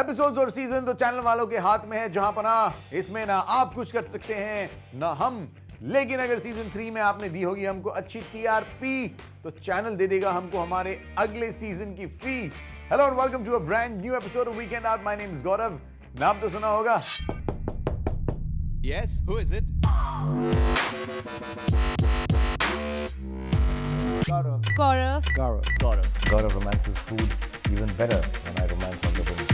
Episodes और season तो channel वालों के हाथ में है जहां पर ना इसमें ना आप कुछ कर सकते हैं ना हम। लेकिन अगर सीजन 3 में आपने दी होगी हमको अच्छी टीआरपी तो चैनल दे देगा हमको हमारे अगले सीजन की फी। हेलो और welcome to a brand new episode of Weekend Out. My name is Gaurav. नाम तो सुना होगा। Yes, who is it? Gaurav romances food even better when I romance on the woman.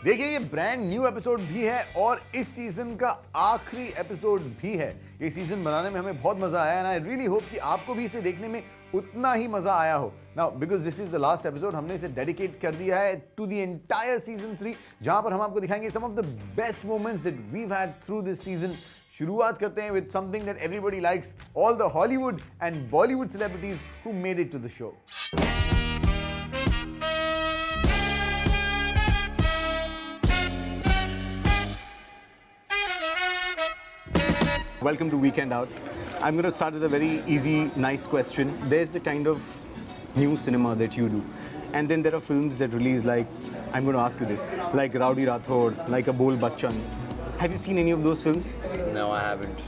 देखिए ये ब्रांड न्यू एपिसोड भी है और इस सीजन का आखिरी एपिसोड भी है। ये सीजन बनाने में हमें बहुत मजा आया एंड आई रियली होप कि आपको भी इसे देखने में उतना ही मजा आया हो। Now because this is the last episode, हमने इसे डेडिकेट कर दिया है टू द एंटायर सीजन 3, जहां पर हम आपको दिखाएंगे some of the best moments that we've had through this season. शुरुआत करते हैं with something that everybody likes, all the Hollywood and Bollywood celebrities who made it to the show. Welcome to Weekend Out. I'm going to start with a very easy, nice question. There's the kind of new cinema that you do. And then there are films that release like, I'm going to ask you this, like Rowdy Rathod, like a Bol Bachchan. Have you seen any of those films? No, I haven't.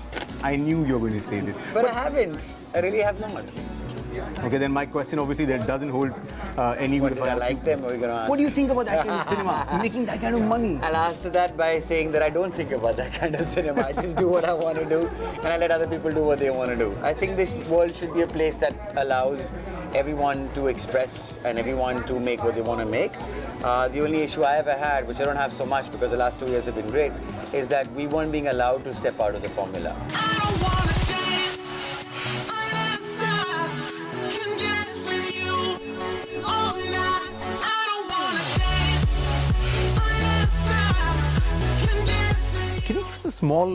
I knew you were going to say this. But I haven't. I really have not. Okay, then my question obviously that doesn't hold any What, good. did I like them? Or are you going to ask? What do you think about that kind of cinema? Making that kind of money? I'll answer that by saying that I don't think about that kind of cinema. I just do what I want to do and I let other people do what they want to do. I think this world should be a place that allows everyone to express and everyone to make what they want to make. The only issue I ever had, which I don't have so much because the last 2 years have been great, is that we weren't being allowed to step out of the formula. Can you give us a small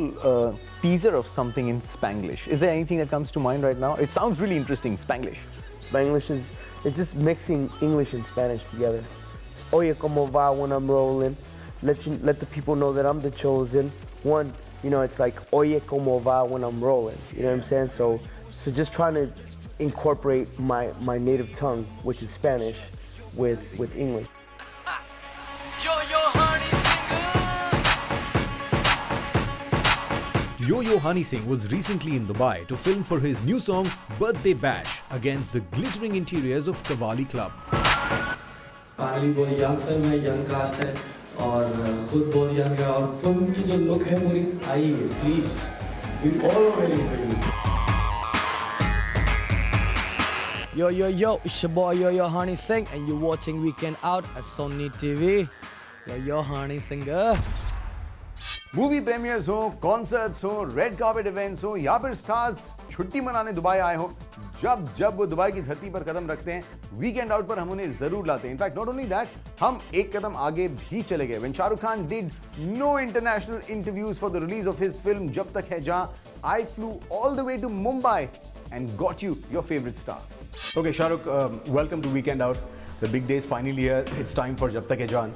teaser of something in Spanglish? Is there anything that comes to mind right now? It sounds really interesting, Spanglish. Spanglish is it's just mixing English and Spanish together. Oye como va when I'm rolling. Let the people know that I'm the chosen one. You know, it's like oye como va when I'm rolling. You know what I'm saying? So just trying to incorporate my native tongue, which is Spanish, with English. Yo-Yo Honey Singh was recently in Dubai to film for his new song Birthday Bash against the glittering interiors of Qawwali Club. Finally बहुत young film है, young cast है और खुद बहुत young है और film की जो लुक है पूरी आई है। Please we all are waiting for you. Yo, it's your boy Yo Honey Singh and you're watching Weekend Out at Sony TV. Yo Honey Singer. Movie premiers हो, कॉन्सर्ट्स हो, रेड कार्पेट इवेंट्स हो या फिर stars छुट्टी मनाने Dubai आए हो, जब वो दुबई की धरती पर कदम रखते हैं वीकेंड आउट पर हम उन्हें जरूर लाते हैं। इनफैक्ट नॉट ओनली दैट, हम एक कदम आगे भी चले गए। When Shahrukh Khan did no international interviews for the release of his film Jab Tak Hai Jaan, I flew all the way to Mumbai and got you your favorite star. Okay, Shahrukh, welcome to Weekend Out. The big day is finally here. It's time for Jab Tak Hai Jaan.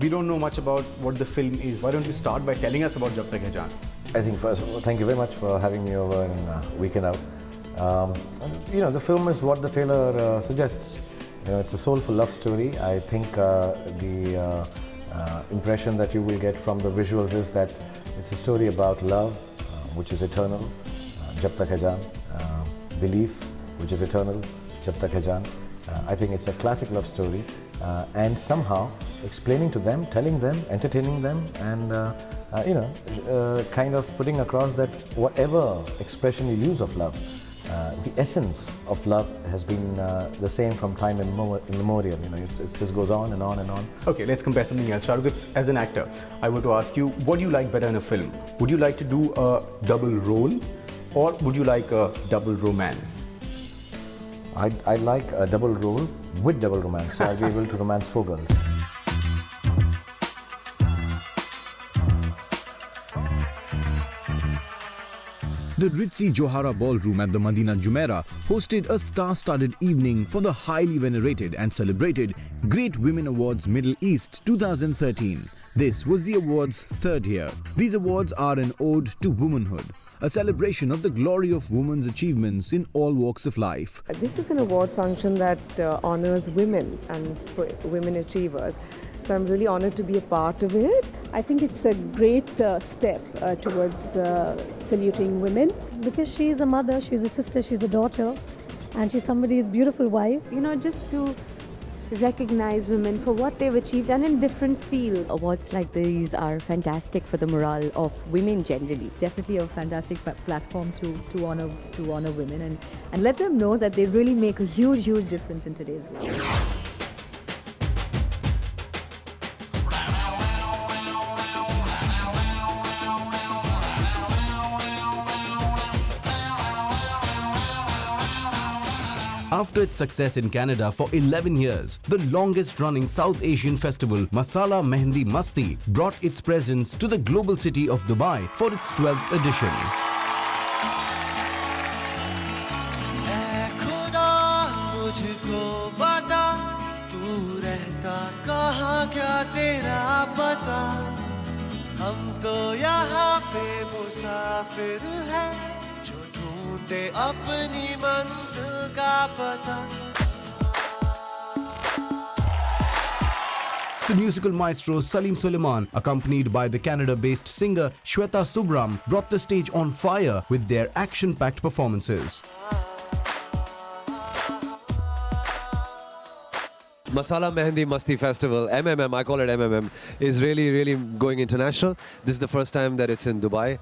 We don't know much about what the film is. Why don't you start by telling us about Jab Tak Hai Jaan? I think first of all, thank you very much for having me over in Weekend Out. You know, the film is what the trailer suggests. You know, it's a soulful love story. I think the impression that you will get from the visuals is that it's a story about love, which is eternal. Jab Tak Hai Jaan. Belief, which is eternal. Jab Tak Hai Jaan. I think it's a classic love story, and somehow explaining to them, telling them, entertaining them, and you know, kind of putting across that whatever expression you use of love, the essence of love has been the same from time immemorial. You know, it just goes on and on and on. Okay, let's compare something else. Shahrukh, as an actor, I want to ask you, what do you like better in a film? Would you like to do a double role, or would you like a double romance? I like a double role with double romance, so I'll be able to romance 4 girls. The ritzy Johara Ballroom at the Madina Jumeirah hosted a star-studded evening for the highly venerated and celebrated Great Women Awards Middle East 2013. This was the award's third year. These awards are an ode to womanhood, a celebration of the glory of women's achievements in all walks of life. This is an award function that honors women and women achievers. So I'm really honored to be a part of it. I think it's a great step towards saluting women because she is a mother, she's a sister, she's a daughter, and she's somebody's beautiful wife. You know, just to recognize women for what they've achieved and in different fields. Awards like these are fantastic for the morale of women generally. It's definitely a fantastic platform to honor women and let them know that they really make a huge difference in today's world. After its success in Canada for 11 years, the longest-running South Asian festival, Masala Mehndi Masti, brought its presence to the global city of Dubai for its 12th edition. The musical maestro Salim Suleiman, accompanied by the Canada-based singer Shweta Subram, brought the stage on fire with their action-packed performances. Masala Mehndi Masti Festival, MMM, I call it MMM, is really going international. This is the first time that it's in Dubai.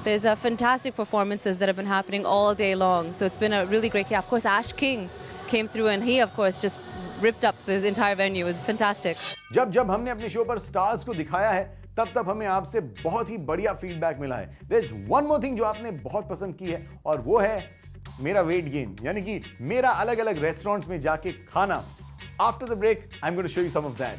There's fantastic performances that have been happening all day long. So it's been a really great day. Of course, Ash King came through and he, of course, just ripped up the entire venue. It was fantastic. जब हमने अपने show पर stars को दिखाया है, तब हमें आपसे बहुत ही बढ़िया फीडबैक मिला है. There's one more thing जो आपने बहुत पसंद की है और वो है मेरा वेट गेन, यानी कि मेरा अलग-अलग रेस्टोरेंट्स में जाके खाना. After the break, I'm going to show you some of that.